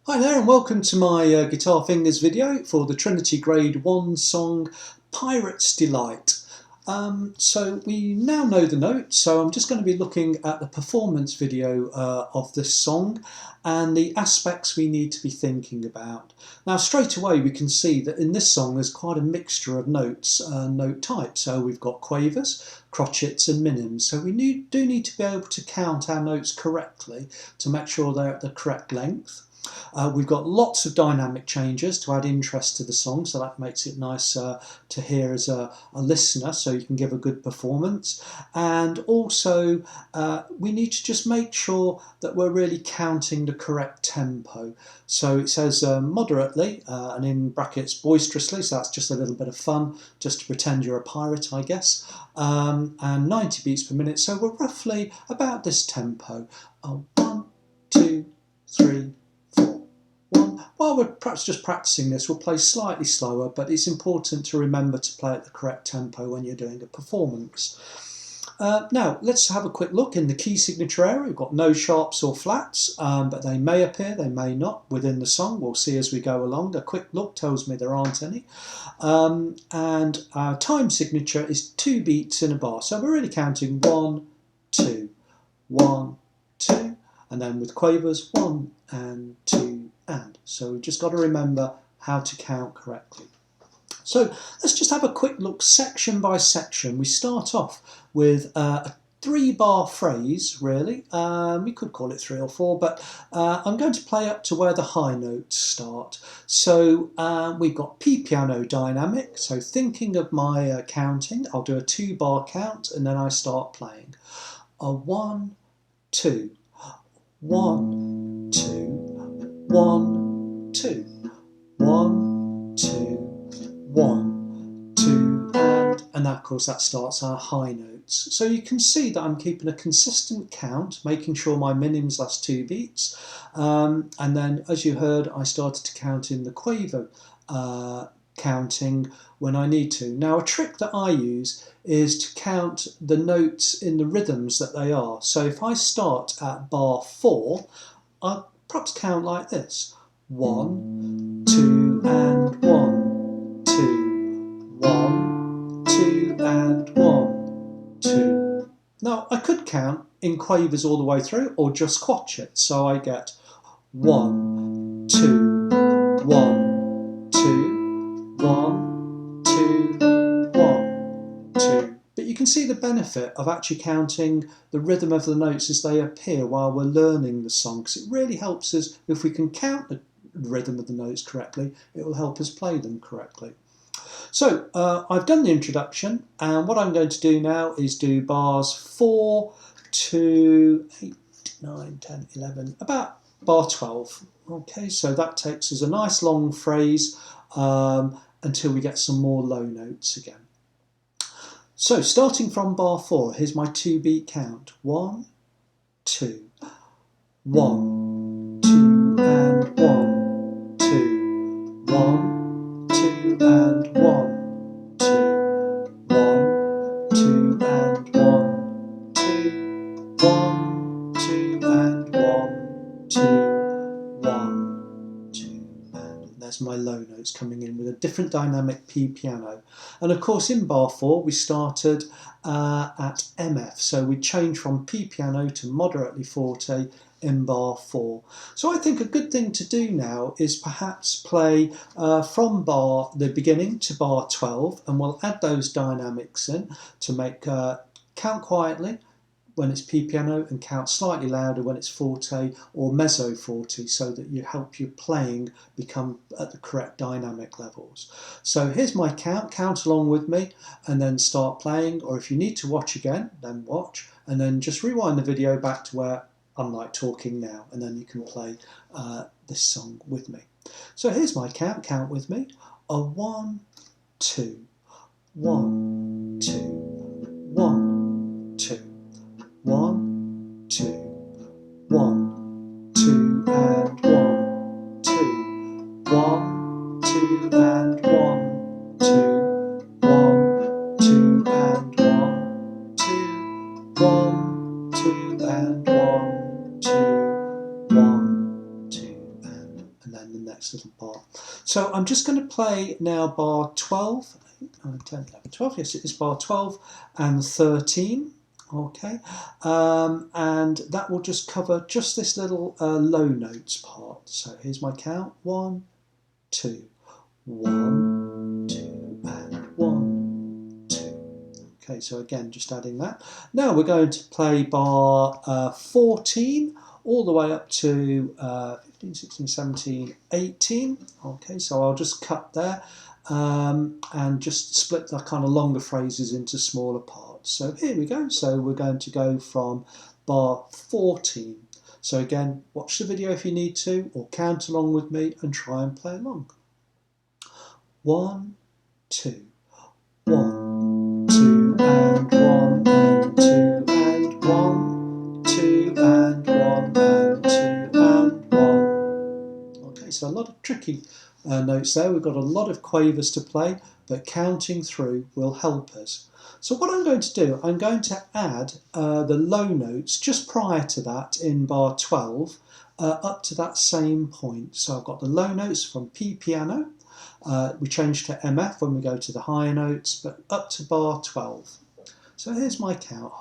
Hi there and welcome to my Guitar Fingers video for the Trinity Grade 1 song Pirate's Delight. So we now know the notes, so I'm just going to be looking at the performance video of this song and the aspects we need to be thinking about. Now straight away we can see that in this song there's quite a mixture of notes, note types. So we've got quavers, crotchets and minims, so we do need to be able to count our notes correctly to make sure they're at the correct length. We've got lots of dynamic changes to add interest to the song, so that makes it nice to hear as a listener, so you can give a good performance. And also we need to just make sure that we're really counting the correct tempo. So it says moderately and in brackets boisterously, so that's just a little bit of fun, just to pretend you're a pirate, I guess. And 90 beats per minute, so we're roughly about this tempo. 1, 2, 3, 4. While we're perhaps just practicing this, we'll play slightly slower, but it's important to remember to play at the correct tempo when you're doing a performance. Now, let's have a quick look in the key signature area. We've got no sharps or flats, but they may appear, they may not within the song. We'll see as we go along. A quick look tells me there aren't any. And our time signature is 2 beats in a bar. So we're really counting 1, 2, 1, 2, and then with quavers 1 and 2 and. So we've just got to remember how to count correctly. So let's just have a quick look section by section. We start off with a 3-bar phrase, really. We could call it 3 or 4, but I'm going to play up to where the high notes start. So we've got P piano dynamic. So thinking of my counting, I'll do a 2-bar count and then I start playing. 1, 2, 1, 2, 1, 2, 1, 2, 1, 2, and that, of course, that starts our high notes. So you can see that I'm keeping a consistent count, making sure my minims last 2 beats, and then, as you heard, I started to count in the quaver counting when I need to. Now, a trick that I use is to count the notes in the rhythms that they are. So if I start at bar 4, I'll perhaps count like this: 1, 2, and 1, 2, 1, 2, and 1, 2. Now I could count in quavers all the way through, or just crotchets. So I get 1, 2, 1, 2, 1, 2, 1, 2. But you can see the benefit of actually counting the rhythm of the notes as they appear while we're learning the song, because it really helps us. If we can count the rhythm of the notes correctly, it will help us play them correctly. So I've done the introduction, and what I'm going to do now is do bars 4 to 8, 9, 10, 11, about bar 12. Okay, so that takes us a nice long phrase until we get some more low notes again. So starting from bar 4, here's my 2-beat count. 1, 2, 1, 2, and 1, 2, 1, 2, and 1, 2, 1, 2, and 1, 2, 1, 2, and 1, 2, 1, 2, and there's my low notes coming in with a different dynamic P piano. And of course in bar 4 we started at MF, so we changed from P piano to moderately forte in bar 4. So I think a good thing to do now is perhaps play from the beginning to bar 12, and we'll add those dynamics in to make count quietly when it's P piano and count slightly louder when it's forte or mezzo forte, so that you help your playing become at the correct dynamic levels. So here's my count along with me and then start playing, or if you need to watch again, then watch, and then just rewind the video back to where I'm like talking now, and then you can play this song with me. So here's my count with me. 1, 2, 1, 2, 1, 2, 1, 2, 1, 2, and 1, 2, 1, 2, and 1, 2, 1, 2, and 1, 2, 1, 2, and 1, 2, 1, 2, and next little bar. So I'm just going to play now bar 12, 9, 10, 11, 12, yes it is bar 12 and 13, okay, and that will just cover just this little low notes part. So here's my count, 1, 2, 1, 2, and 1, 2. Okay, so again, just adding that. Now we're going to play bar 14 all the way up to 15, 16, 17, 18. Okay, so I'll just cut there and just split the kind of longer phrases into smaller parts. So here we go. So we're going to go from bar 14. So again, watch the video if you need to, or count along with me and try and play along. 1, 2, 1, 2, and 1, and 2, and 1, 2, and 1, and 2, and 1. Okay, so a lot of tricky notes there. We've got a lot of quavers to play, but counting through will help us. So what I'm going to do, I'm going to add the low notes just prior to that in bar 12 up to that same point. So I've got the low notes from P piano. We change to MF when we go to the higher notes, but up to bar 12. So here's my count.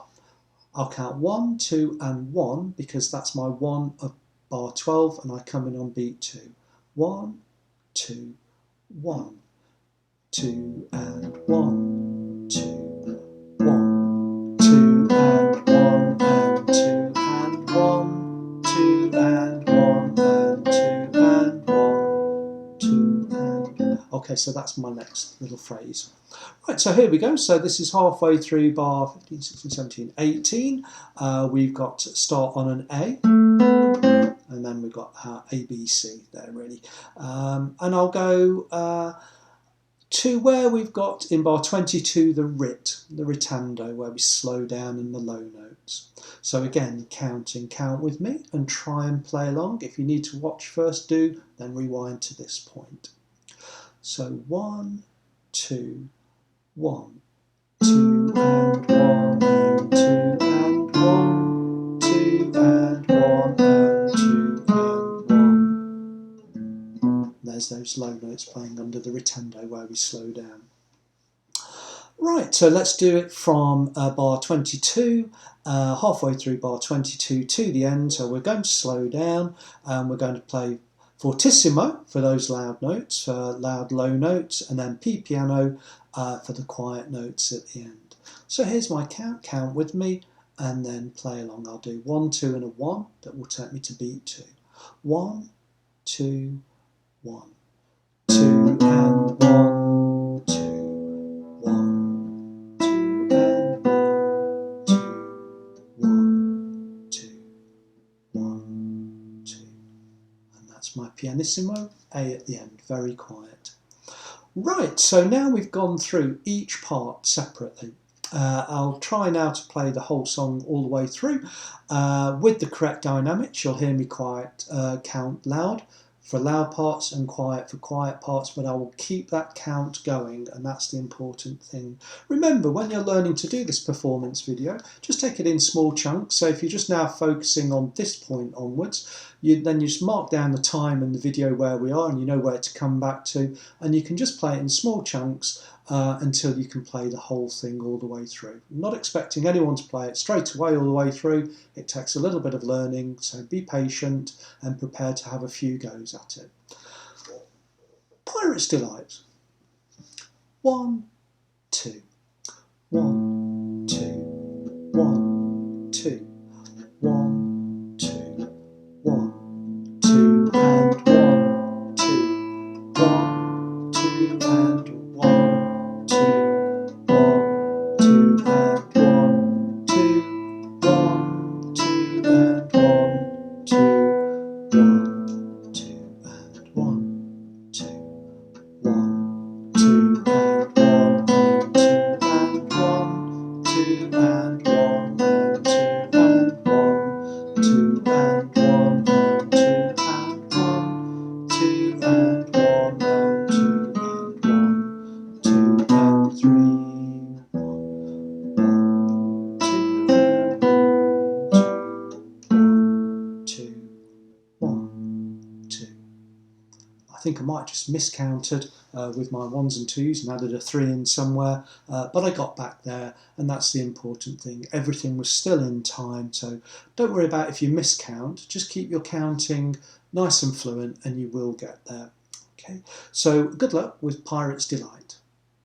I'll count 1, 2, and 1 because that's my 1 of bar 12 and I come in on beat 2. 1, 2, 1, 2, and 1, 2, 1, 2, and 1, and 2, and 1, 2, and 1, and 2, and 1, 2, and... Okay, so that's my next little phrase. Right, so here we go. So this is halfway through bar 15, 16, 17, 18. We've got to start on an A. And then we've got A, B, C there really. And I'll go to where we've got in bar 22 the ritando, where we slow down in the low notes. So again, count with me and try and play along. If you need to watch first, do, then rewind to this point. So 1, 2, 1, 2, and 1, and 2, and 1, 2, and 1, and 2, and 1. There's those low notes playing under the ritando where we slow down. Right, so let's do it from bar 22, halfway through bar 22 to the end. So we're going to slow down and we're going to play fortissimo for those loud notes, loud low notes, and then P piano for the quiet notes at the end. So here's my count with me, and then play along. I'll do 1, 2, and a 1. That will take me to beat 2. 1, 2, 1, 2, and 1, 2, 1, 2, and 1, 2, 1, 2, 1, 2. And that's my pianissimo, A at the end, very quiet. Right, so now we've gone through each part separately. I'll try now to play the whole song all the way through. With the correct dynamics, you'll hear me count loud for loud parts and quiet for quiet parts, but I will keep that count going, and that's the important thing. Remember, when you're learning to do this performance video, just take it in small chunks. So if you're just now focusing on this point onwards, then you just mark down the time and the video where we are, and you know where to come back to, and you can just play it in small chunks until you can play the whole thing all the way through. I'm not expecting anyone to play it straight away all the way through. It takes a little bit of learning, so be patient and prepare to have a few goes at it. Pirate's Delight. 1, 2, 1, 2, 1, 2, 1, 2, 1, 2, and 1, 2, 1, 2, and 1, 2, 1, 2, and 1, 2, 1, 2, and 1, 2, 1, 2, and 1, 2, 1, 2, and 1, and 2, and 1, think I might just miscounted with my 1s and 2s and added a 3 in somewhere, but I got back there, and that's the important thing. Everything was still in time, so don't worry about if you miscount, just keep your counting nice and fluent and you will get there. Okay, so good luck with Pirate's Delight.